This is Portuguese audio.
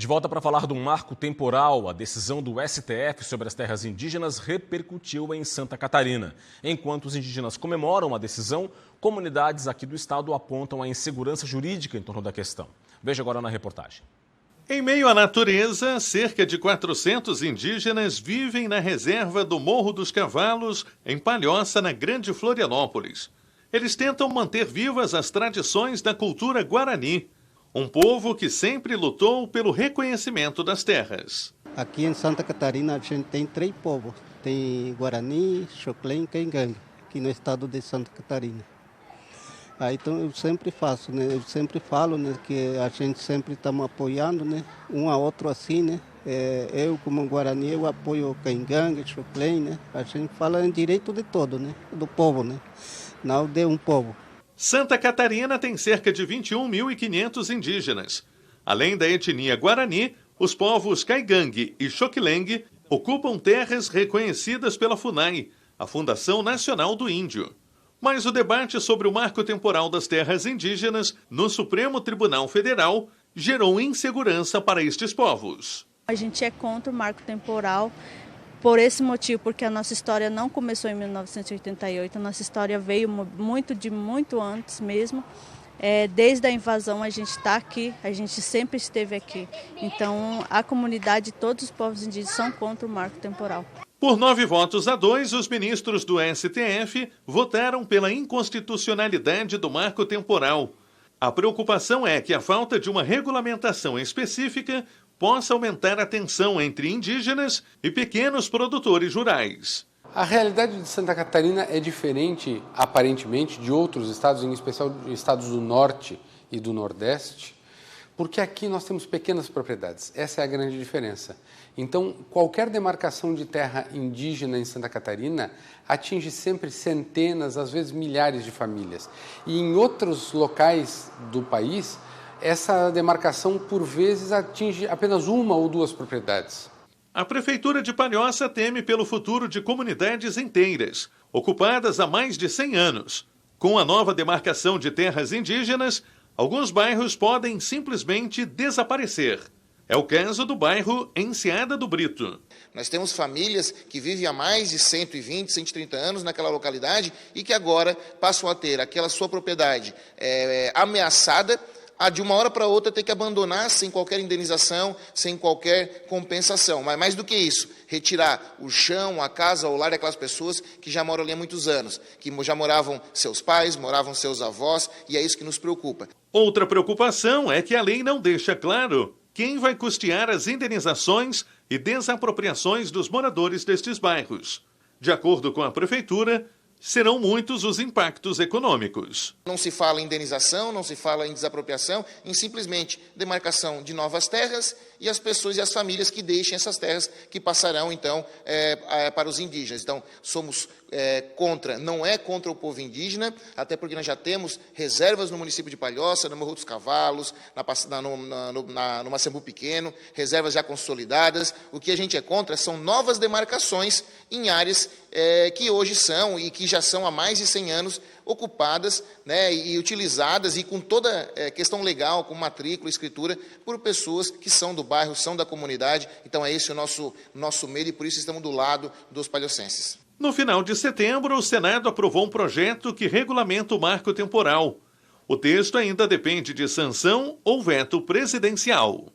De volta para falar do marco temporal, a decisão do STF sobre as terras indígenas repercutiu em Santa Catarina. Enquanto os indígenas comemoram a decisão, comunidades aqui do estado apontam a insegurança jurídica em torno da questão. Veja agora na reportagem. Em meio à natureza, cerca de 400 indígenas vivem na reserva do Morro dos Cavalos, em Palhoça, na Grande Florianópolis. Eles tentam manter vivas as tradições da cultura guarani, um povo que sempre lutou pelo reconhecimento das terras. Aqui em Santa Catarina a gente tem 3 povos. Tem Guarani, Xoclém e Caingangue, aqui no estado de Santa Catarina. Então eu sempre faço, né? Eu sempre falo, né, que a gente sempre estamos apoiando, né, um a outro assim, né? Eu como Guarani eu apoio o Caingangue, Xoclém, né? A gente fala em direito de todo, né? Do povo, né? Não de um povo. Santa Catarina tem cerca de 21.500 indígenas. Além da etnia Guarani, os povos Caingangue e Xocleng ocupam terras reconhecidas pela FUNAI, a Fundação Nacional do Índio. Mas o debate sobre o marco temporal das terras indígenas no Supremo Tribunal Federal gerou insegurança para estes povos. A gente é contra o marco temporal por esse motivo, porque a nossa história não começou em 1988, a nossa história veio muito antes mesmo. Desde a invasão a gente está aqui, a gente sempre esteve aqui. Então a comunidade, todos os povos indígenas são contra o marco temporal. Por 9-2, os ministros do STF votaram pela inconstitucionalidade do marco temporal. A preocupação é que a falta de uma regulamentação específica possa aumentar a tensão entre indígenas e pequenos produtores rurais. A realidade de Santa Catarina é diferente, aparentemente, de outros estados, em especial estados do Norte e do Nordeste, porque aqui nós temos pequenas propriedades. Essa é a grande diferença. Então, qualquer demarcação de terra indígena em Santa Catarina atinge sempre centenas, às vezes milhares de famílias. E em outros locais do país, essa demarcação, por vezes, atinge apenas 1 ou 2 propriedades. A Prefeitura de Palhoça teme pelo futuro de comunidades inteiras, ocupadas há mais de 100 anos. Com a nova demarcação de terras indígenas, alguns bairros podem simplesmente desaparecer. É o caso do bairro Enseada do Brito. Nós temos famílias que vivem há mais de 120, 130 anos naquela localidade e que agora passam a ter aquela sua propriedade ameaçada, a de uma hora para outra ter que abandonar sem qualquer indenização, sem qualquer compensação. Mas mais do que isso, retirar o chão, a casa, o lar daquelas pessoas que já moram ali há muitos anos, que já moravam seus pais, moravam seus avós, e é isso que nos preocupa. Outra preocupação é que a lei não deixa claro quem vai custear as indenizações e desapropriações dos moradores destes bairros. De acordo com a Prefeitura, serão muitos os impactos econômicos. Não se fala em indenização, não se fala em desapropriação, em simplesmente demarcação de novas terras e as pessoas e as famílias que deixem essas terras que passarão, então, para os indígenas. Então, somos contra, não é contra o povo indígena, até porque nós já temos reservas no município de Palhoça, no Morro dos Cavalos, no Macembu Pequeno, reservas já consolidadas. O que a gente é contra são novas demarcações em áreas que hoje são e que já são há mais de 100 anos ocupadas, né, e utilizadas e com toda questão legal, com matrícula, escritura, por pessoas que são do bairro, são da comunidade. Então é esse o nosso medo e por isso estamos do lado dos palhocenses. No final de setembro, o Senado aprovou um projeto que regulamenta o marco temporal. O texto ainda depende de sanção ou veto presidencial.